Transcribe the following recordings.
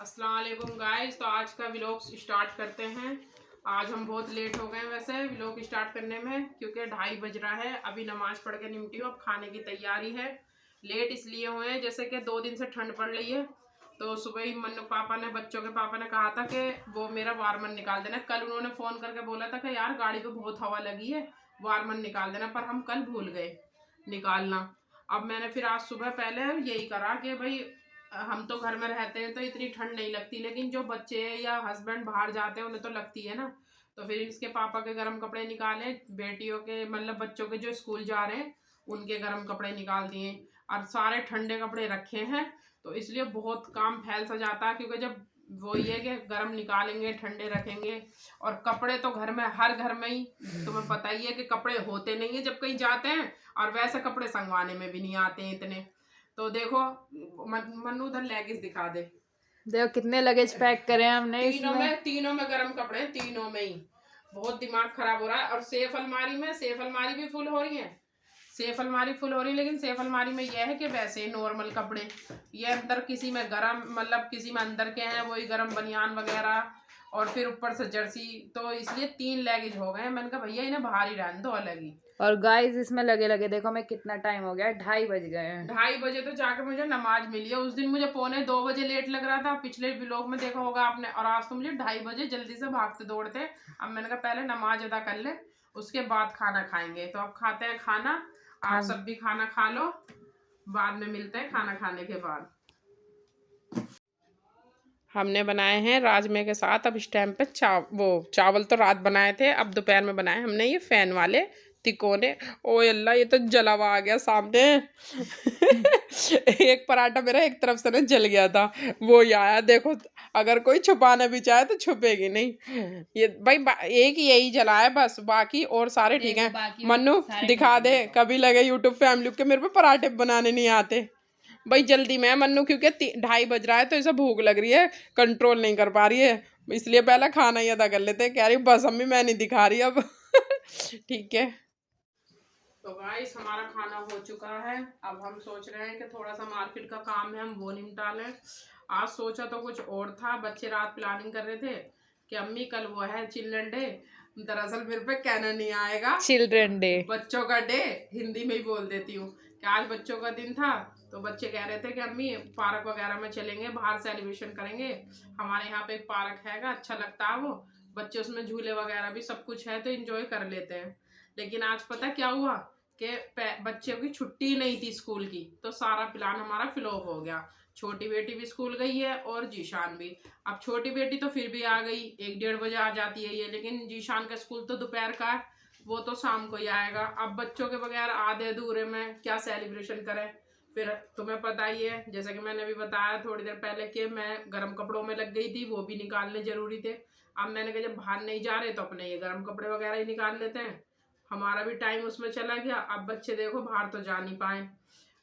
अस्सलाम वालेकुम गाइस। तो आज का व्लॉग स्टार्ट करते हैं। आज हम बहुत लेट हो गए वैसे व्लॉग स्टार्ट करने में, क्योंकि 2:30 बज रहा है। अभी नमाज पढ़ के निपटी हूँ, अब खाने की तैयारी है। लेट इसलिए हुए हैं जैसे कि 2 दिन से ठंड पड़ रही है। तो सुबह ही मन्नू पापा ने, बच्चों के पापा ने कहा था कि वो मेरा वारमन निकाल देना। कल उन्होंने फ़ोन करके बोला था कि यार गाड़ी पे बहुत हवा लगी है, वारमन निकाल देना, पर हम कल भूल गए निकालना। अब मैंने फिर आज सुबह पहले यही करा कि भाई हम तो घर में रहते हैं तो इतनी ठंड नहीं लगती, लेकिन जो बच्चे या हस्बैंड बाहर जाते हैं उन्हें तो लगती है ना। तो फिर इसके पापा के गर्म कपड़े निकाले, बेटियों के मतलब बच्चों के जो स्कूल जा रहे हैं उनके गर्म कपड़े निकाल दिए, और सारे ठंडे कपड़े रखे हैं। तो इसलिए बहुत काम फैल सा जाता है, क्योंकि जब वो ये कि गर्म निकालेंगे ठंडे रखेंगे, और कपड़े तो घर में हर घर में ही तुम्हें पता ही है कि कपड़े होते नहीं है जब कहीं जाते हैं, और वैसे कपड़े संगवाने में भी नहीं आते हैं इतने। तो देखो मन्नू उधर लेगिंग्स दिखा दे। देखो कितने लगेज पैक करे हमने तीनों में गर्म कपड़े, तीनों में ही बहुत दिमाग खराब हो रहा है। और सेफ अलमारी भी फुल हो रही है। सेफ अलमारी फुल हो रही है, लेकिन सेफ अलमारी में यह है कि वैसे नॉर्मल कपड़े, ये अंदर किसी में गरम, मतलब किसी में अंदर के हैं वही गरम बनियान वगैरह, और फिर ऊपर से जर्सी। तो इसलिए 3 लेगिंग हो गए। मैंने कहा भैया इन्हें बाहर ही रहने दो अलग ही। और गाइस इसमें लगे लगे देखो मैं कितना टाइम हो गया, 2:30 बज गए हैं। 2:30 बजे तो जाकर मुझे नमाज मिली है। उस दिन मुझे 1:45 लेट लग रहा था, पिछले व्लॉग में देखा होगा आपने, और आज तो मुझे 2:30 बजे जल्दी से भागते दौड़ते। अब मैंने कहा पहले नमाज अदा कर ले, उसके बाद खाना खाएंगे। तो अब खाते हैं खाना। आप सब भी खाना खा लो, बाद में मिलते हैं खाना खाने के बाद। हमने बनाए हैं राजमे के साथ। अब इस टाइम पे चावल तो रात बनाए थे, अब दोपहर में बनाए हमने ये फैन वाले तिकोने। ओ अल्लाह, ये तो जला हुआ आ गया सामने। एक पराठा मेरा एक तरफ से ना जल गया था, वो ही आया। देखो अगर कोई छुपाना भी चाहे तो छुपेगी नहीं। ये भाई एक ही यही जला है बस, बाकी और सारे ठीक हैं। मन्नू दिखा दे, कभी लगे यूट्यूब फैमिली के मेरे पे पराठे बनाने नहीं आते। भाई जल्दी में मन्नू, क्योंकि 2:30 बज रहा है तो इसे भूख लग रही है, कंट्रोल नहीं कर पा रही है, इसलिए पहले खाना ही अदा कर लेते हैं। कह रही बस अम्मी मैं नहीं दिखा रही अब। ठीक है। तो गाइस हमारा खाना हो चुका है। अब हम सोच रहे हैं कि थोड़ा सा मार्केट का काम है, हम वो निपटा लें। आज सोचा तो कुछ और था, बच्चे रात प्लानिंग कर रहे थे कि अम्मी कल वो है चिल्ड्रन डे। दरअसल मेरे पे कहना नहीं आएगा, चिल्ड्रन डे, बच्चों का डे हिंदी में ही बोल देती हूँ कि आज बच्चों का दिन था। तो बच्चे कह रहे थे कि अम्मी पार्क वगैरह में चलेंगे, बाहर सेलिब्रेशन करेंगे। हमारे यहाँ पे एक पार्क हैगा, अच्छा लगता है वो, बच्चे उसमें झूले वगैरह भी सब कुछ है, तो इंजॉय कर लेते हैं। लेकिन आज पता क्या हुआ कि बच्चों की छुट्टी नहीं थी स्कूल की, तो सारा प्लान हमारा फ्लॉप हो गया। छोटी बेटी भी स्कूल गई है और जीशान भी। अब छोटी बेटी तो फिर भी आ गई, 1-1:30 बजे आ जाती है ये, लेकिन जीशान का स्कूल तो दोपहर का है, वो तो शाम को ही आएगा। अब बच्चों के बगैर आधे अधूरे में क्या सेलिब्रेशन करें। फिर तुम्हें पता ही है, जैसे कि मैंने भी बताया थोड़ी देर पहले, कि मैं गर्म कपड़ों में लग गई थी, वो भी निकालने जरूरी थे। अब मैंने कहा जब बाहर नहीं जा रहे तो अपने ये गर्म कपड़े वगैरह ही निकाल लेते हैं, हमारा भी टाइम उसमें चला गया। अब बच्चे देखो बाहर तो जा नहीं पाए।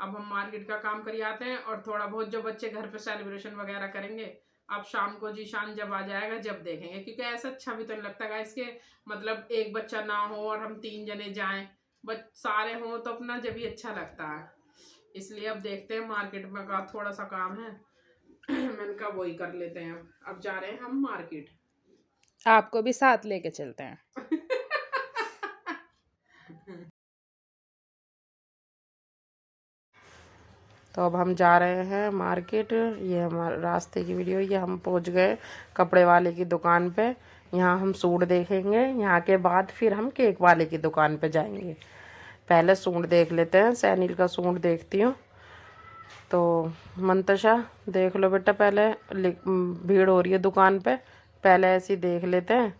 अब हम मार्केट का काम कर आते हैं, और थोड़ा बहुत जो बच्चे घर पे सेलिब्रेशन वगैरह करेंगे अब शाम को जीशान जब आ जाएगा जब देखेंगे, क्योंकि ऐसा अच्छा भी तो नहीं लगता गाइस के, मतलब एक बच्चा ना हो और हम 3 जने जाएं, बट सारे हों तो अपना जब ही अच्छा लगता है। इसलिए अब देखते हैं, मार्केट में का थोड़ा सा काम है। मैंने कहा वही कर लेते हैं। अब जा रहे हैं हम मार्केट, आपको भी साथ लेके चलते हैं। तो अब हम जा रहे हैं मार्केट। ये हमारे रास्ते की वीडियो, ये हम पहुंच गए कपड़े वाले की दुकान पे। यहाँ हम सूट देखेंगे, यहाँ के बाद फिर हम केक वाले की दुकान पे जाएंगे। पहले सूट देख लेते हैं, सैनिल का सूट देखती हूँ। तो मंतशा देख लो बेटा, पहले भीड़ हो रही है दुकान पे, पहले ऐसे ही देख लेते हैं,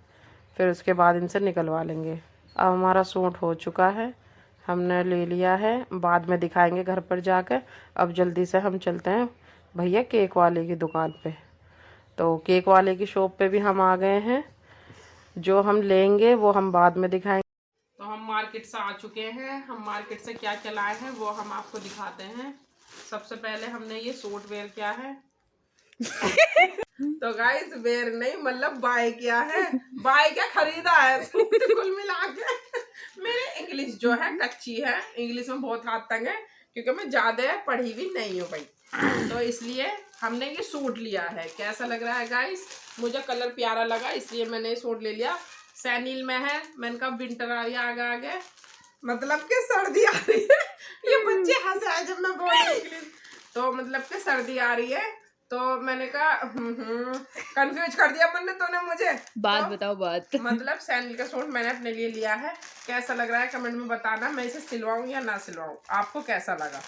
फिर उसके बाद इनसे निकलवा लेंगे। अब हमारा सूट हो चुका है, हमने ले लिया है, बाद में दिखाएंगे घर पर जाकर। अब जल्दी से हम चलते हैं भैया केक वाले की दुकान पे। तो केक वाले की शॉप पे भी हम आ गए हैं, जो हम लेंगे वो हम बाद में दिखाएंगे। तो हम मार्केट से आ चुके हैं, हम मार्केट से क्या क्या लाए हैं वो हम आपको दिखाते हैं। सबसे पहले हमने ये सूट वेयर किया है। तो गाइस वेयर नहीं, मतलब बाय किया है, बाय क्या खरीदा है कुल मिला के। मेरी इंग्लिश जो है कच्ची है, इंग्लिश में बहुत हाथ तंग है, क्योंकि मैं ज्यादा पढ़ी भी नहीं हूँ भाई। तो इसलिए हमने ये सूट लिया है। कैसा लग रहा है गाइस? मुझे कलर प्यारा लगा इसलिए मैंने ये सूट ले लिया। सैनिल में है, मैंने कहा विंटर आ रही है आगे आगे, मतलब कि सर्दी आ रही है। ये बच्चे हंस रहे जब मैं बोल रही, तो मतलब कि सर्दी आ रही है। तो मैंने कहा कंफ्यूज कर दिया मैंने तूने मुझे। बात तो, बताओ बात। मतलब सैनिल का सूट मैंने अपने लिए लिया है। कैसा लग रहा है कमेंट में बताना, मैं इसे सिलवाऊं या ना सिलवाऊं, आपको कैसा लगा।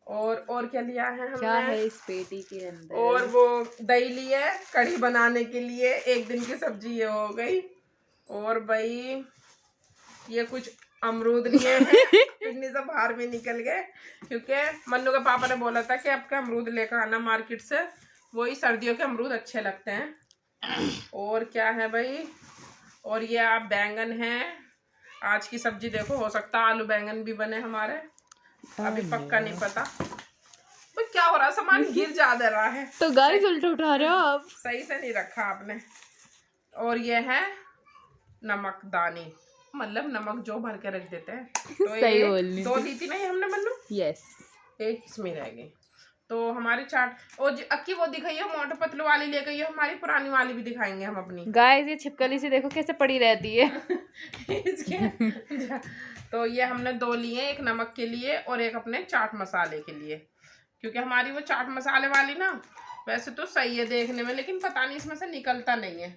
और क्या लिया है हमने? क्या है इस पेटी के अंदर? और वो दही ली है कढ़ी बनाने के लिए, एक दिन की सब्जी ये हो गई। और भाई ये कुछ अमरूद लिए हैं, पिन्नी से बाहर भी निकल गए, क्योंकि मन्नू के पापा ने बोला था कि आपके अमरूद लेकर आना मार्केट से, वही सर्दियों के अमरूद अच्छे लगते हैं। और क्या है भाई? और ये आप बैंगन हैं, आज की सब्जी देखो, हो सकता है आलू बैंगन भी बने हमारे, अभी पक्का नहीं पता। तो क्या हो रहा है, सामान गिर जा दे रहा है। तो गाइस उल्टा उठा रहे हो आप, सही से नहीं रखा आपने। और ये है नमक दानी, मतलब नमक जो भर के रख देते हैं। तो सही बोलनी दो ली थी नहीं हमने मन्नू, यस, एक इसमें रह गई। तो हमारी चाट, और अक्की वो दिखाइए मोटे पतलू वाली ले गई, हमारी पुरानी वाली भी दिखाएंगे हम अपनी। गाइस ये छिपकली सी देखो कैसे पड़ी रहती है। इसके तो ये हमने दो लिए, एक नमक के लिए और एक अपने चाट मसाले के लिए, क्योंकि हमारी वो चाट मसाले वाली ना वैसे तो सही है देखने में, लेकिन पता नहीं इसमें से निकलता नहीं है।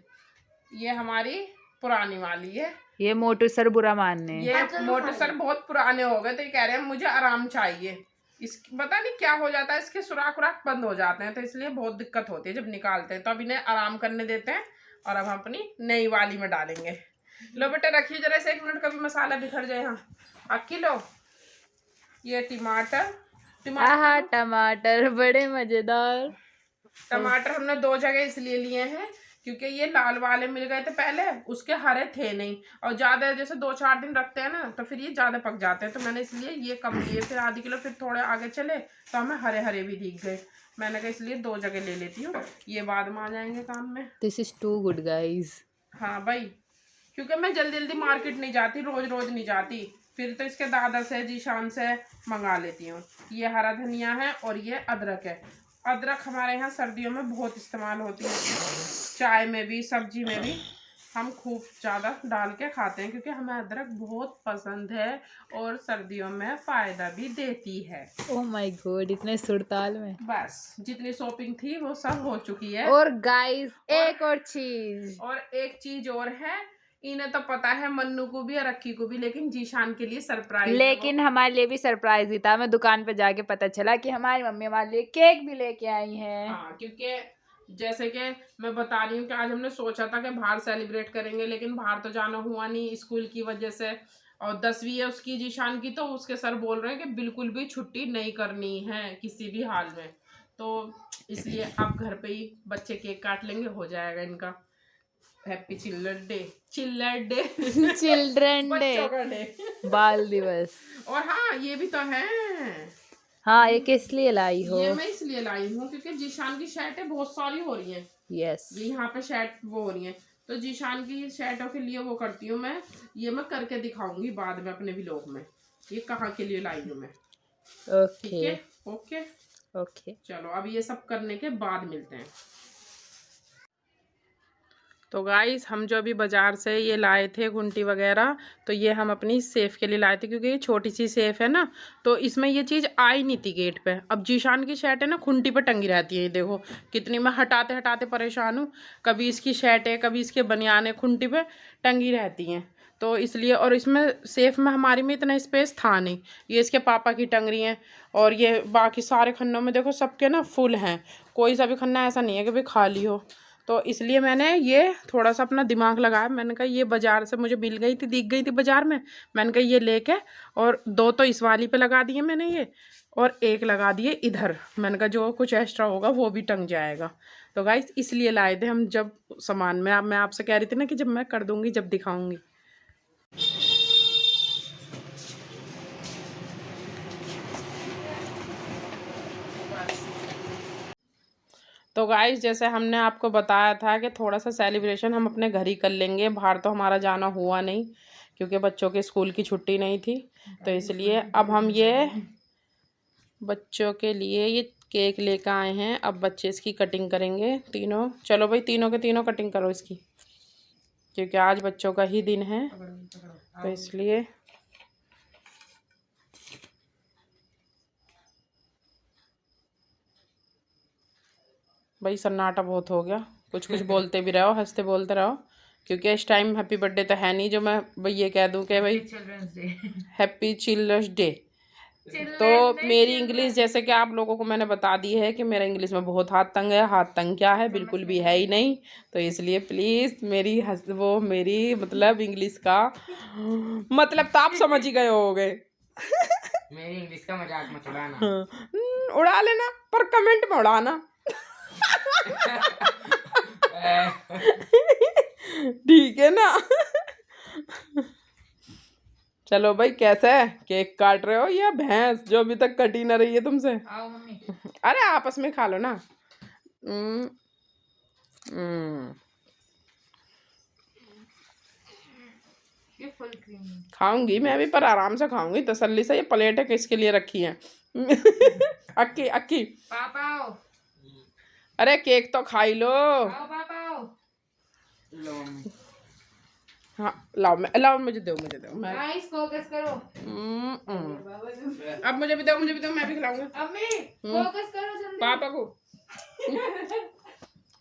ये हमारी पुरानी वाली है। ये मोटू सर बुरा मानने, ये मोटू सर बहुत पुराने हो गए, तो ये कह रहे हैं मुझे आराम चाहिए। इस पता नहीं क्या हो जाता है, इसके सुराख उराख बंद हो जाते हैं, तो इसलिए बहुत दिक्कत होती है जब निकालते हैं। तो अब इन्हें आराम करने देते हैं और अब हम अपनी नई वाली में डालेंगे। लो बेटा रखिए जरा से 1 मिनट, कभी मसाला बिखर जाए। यहाँ अक्की लो, ये टमाटर बड़े मजेदार। टमाटर हमने 2 जगह इसलिए लिए हैं क्योंकि ये लाल वाले मिल गए थे पहले, उसके हरे थे नहीं, और ज्यादा जैसे 2-4 दिन रखते हैं ना तो फिर ये ज्यादा पक जाते हैं, तो मैंने इसलिए ये कम लिए। फिर आधी किलो, फिर थोड़े आगे चले तो हमें हरे हरे भी दिख गए, मैंने कहा इसलिए 2 जगह ले लेती हूँ, ये बाद में आ जाएंगे काम में। This is too good guys. हाँ भाई, क्योंकि मैं जल्दी जल्दी मार्केट नहीं जाती, रोज रोज नहीं जाती, फिर तो इसके दादा से जीशान से मंगा लेती हूँ। ये हरा धनिया है और ये अदरक है। अदरक हमारे यहाँ सर्दियों में बहुत इस्तेमाल होती है, चाय में भी सब्जी में भी हम खूब ज़्यादा डाल के खाते हैं, क्योंकि हमें अदरक बहुत पसंद है और सर्दियों में फ़ायदा भी देती है। ओह माय गॉड, इतने सुरताल में। बस जितनी शॉपिंग थी वो सब हो चुकी है। और गाइस एक और चीज और है, इन्हें तो पता है मन्नू को भी और अक्की को भी, लेकिन जीशान के लिए सरप्राइज। लेकिन हमारे लिए भी सरप्राइज ही था। हमें दुकान पे जाके पता चला कि हमारी मम्मी हमारे लिए केक भी लेके आई है। हाँ, क्योंकि जैसे कि मैं बता रही हूँ कि आज हमने सोचा था कि बाहर सेलिब्रेट करेंगे, लेकिन बाहर तो जाना हुआ नहीं स्कूल की वजह से, और 10वीं है उसकी जीशान की, तो उसके सर बोल रहे हैं कि बिल्कुल भी छुट्टी नहीं करनी है किसी भी हाल में, तो इसलिए अब घर पे ही बच्चे केक काट लेंगे, हो जाएगा इनका happy children day children day बाल दिवस। और हाँ ये भी तो है, हाँ ये किस लिए लाई हो? ये मैं इसलिए लाई हूँ क्योंकि जीशान की शर्टें बहुत सारी हो रही हैं। यस, ये यहाँ पे शर्ट वो हो रही हैं, तो जीशान की शर्टों के लिए वो करती हूँ मैं, ये मैं करके दिखाऊंगी बाद में अपने व्लॉग में, ये कहाँ के लिए लाई हूँ मैं। ओके ओके ओके, चलो अब ये सब करने के बाद मिलते हैं। तो गाइस हम जो अभी बाज़ार से ये लाए थे घुंटी वगैरह, तो ये हम अपनी सेफ़ के लिए लाए थे, क्योंकि ये छोटी सी सेफ़ है ना, तो इसमें ये चीज़ आई नहीं थी गेट पे। अब जीशान की शर्ट है ना खुंटी पे टंगी रहती है, ये देखो कितनी मैं हटाते हटाते परेशान हूँ, कभी इसकी शर्ट है कभी इसके बनियान है खुंटी पे टंगी रहती हैं, तो इसलिए। और इसमें सेफ़ में हमारी में इतना स्पेस था नहीं, ये इसके पापा की टंग रही हैं, और ये बाकी सारे खन्नों में देखो सबके ना फुल हैं, कोई सा भी खन्ना ऐसा नहीं है कि भाई खाली हो, तो इसलिए मैंने ये थोड़ा सा अपना दिमाग लगाया। मैंने कहा ये बाज़ार से मुझे मिल गई थी, दिख गई थी बाज़ार में, मैंने कहा ये लेके, और 2 तो इस वाली पे लगा दिए मैंने ये, और 1 लगा दिए इधर, मैंने कहा जो कुछ एक्स्ट्रा होगा वो भी टंग जाएगा। तो गाइस इसलिए लाए थे हम, जब सामान में मैं आपसे कह रही थी ना कि जब मैं कर दूँगी जब दिखाऊँगी। तो गाइस जैसे हमने आपको बताया था कि थोड़ा सा सेलिब्रेशन हम अपने घर ही कर लेंगे, बाहर तो हमारा जाना हुआ नहीं क्योंकि बच्चों के स्कूल की छुट्टी नहीं थी, तो इसलिए अब हम ये बच्चों के लिए ये केक लेकर आए हैं। अब बच्चे इसकी कटिंग करेंगे तीनों। चलो भाई, तीनों के तीनों कटिंग करो इसकी, क्योंकि आज बच्चों का ही दिन है तो इसलिए। भाई सन्नाटा बहुत हो गया, कुछ कुछ बोलते भी रहो, हंसते बोलते रहो, क्योंकि इस टाइम हैप्पी बर्थडे तो है नहीं जो मैं भाई ये कह दूं कि भाई हैप्पी चिल्ड्रंस डे। तो मेरी इंग्लिश जैसे कि आप लोगों को मैंने बता दी है कि मेरा इंग्लिश में बहुत हाथ तंग है। हाथ तंग क्या है, बिल्कुल भी है ही नहीं। तो इसलिए प्लीज़ मेरी मतलब इंग्लिश का मतलब तो आप समझ ही गए होगे। मेरी इंग्लिश का मजाक मत उड़ाना। उड़ा लेना, पर कमेंट में उड़ाना। ठीक है ना। चलो भाई, कैसा है, केक काट रहे हो या भैंस जो अभी तक कटी ना रही है तुमसे? आओ मम्मी। अरे आपस में खा लो ना। ये फुल क्रीम खाऊंगी मैं भी, पर आराम से खाऊंगी, तसल्ली से। ये प्लेट है किसके लिए रखी है? अक्की अक्की पापा आओ। अरे केक तो खाई लो। आओ पापा आओ। हाँ लाओ, लाओ, मुझे दो मैं। गाइस फोकस करो। अब मुझे भी दो, मैं भी खिलाऊंगा। अम्मी फोकस करो जल्दी। पापा को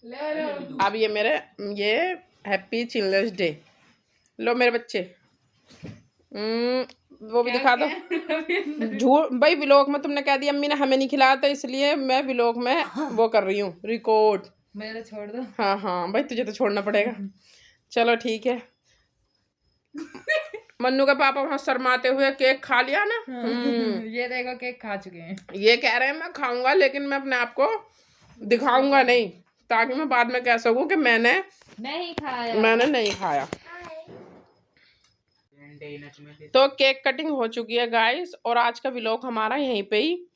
ले लो। अब ये हैप्पी चिल्ड्रंस डे। लो मेरे बच्चे, वो भी दिखा दो। झूठ भाई, व्लॉग में तुमने कह दिया अम्मी ने हमें नहीं खिलाया, तो इसलिए मैं व्लॉग में वो कर रही हूँ, रिकॉर्ड। मेरे छोड़ दो। हाँ हाँ भाई, तुझे तो छोड़ना पड़ेगा। चलो ठीक है। मन्नू का पापा वहाँ शर्माते हुए केक खा लिया ना। ये देखो केक खा चुके हैं। ये कह रहे हैं मैं खाऊंगा, लेकिन मैं अपने आप को दिखाऊंगा नहीं, ताकि मैं बाद में कह सकूं कि मैंने नहीं खाया। तो केक कटिंग हो चुकी है गाइस, और आज का व्लॉग हमारा यहीं पे ही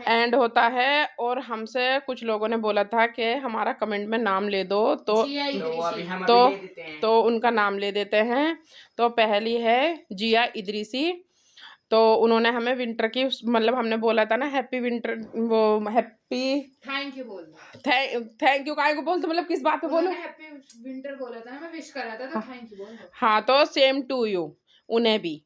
एंड होता है। और हमसे कुछ लोगों ने बोला था कि हमारा कमेंट में नाम ले दो, तो उनका नाम ले देते हैं। तो पहली है जिया इदरीसी। तो उन्होंने हमें विंटर की मतलब हमने बोला था ना हैप्पी विंटर, वो हैप्पी थैंक यू बोल दो। थैंक यू काहे को बोलते, मतलब किस बात पे बोलो? हैप्पी विंटर बोला था, मैं विश करा था, तो थैंक यू बोल दो। हाँ, तो सेम टू यू उन्हें भी।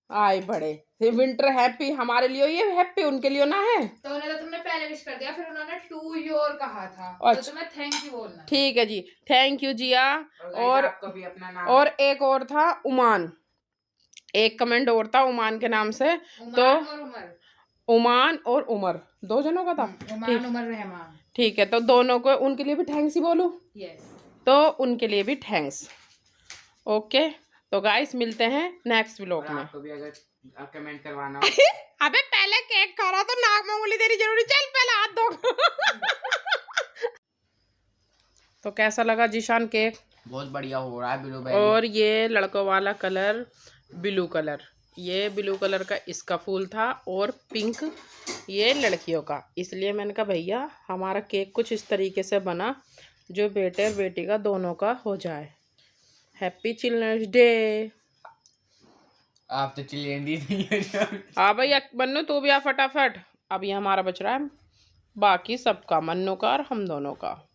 आए बड़े विंटर हैप्पी हमारे लिए, ये हैप्पी उनके लिए ना है। तो उन्हें तो तुमने पहले विश कर दिया, फिर उन्होंने टू योर कहा था। अच्छा। तो तुम्हें थैंक यू बोलना। ठीक है जी, थैंक यू जिया। और भी अपना नाम। और एक और था उमान, एक कमेंट और था उमान के नाम से। तो उमान और उमर, दो जनों का था। उमान उमर रहमान। ठीक है, तो दोनों को, उनके लिए भी थैंक्स ही बोलूं। यस। तो उनके लिए भी थैंक्स। ओके, तो गाइस मिलते हैं नेक्स्ट व्लॉग में। आपको भी अगर कमेंट करवाना अबे पहले केक खा रहा तो नाक में उंगली देनी जरूरी? चल पहले हाथ धो। तो कैसा लगा जीशान केक? बहुत बढ़िया हो रहा है ब्लूबेरी। और ये लड़कों वाला कलर ब्लू कलर, ये ब्लू कलर का इसका फूल था, और पिंक ये लड़कियों का। इसलिए मैंने कहा भैया हमारा केक कुछ इस तरीके से बना जो बेटे और बेटी का दोनों का हो जाए। Happy children's day. आप तो चिल्ड्रन। हाँ भैया बन्नू तू भी आ फटाफट। अब ये हमारा बच रहा है बाकी सबका, मन्नू का और हम दोनों का।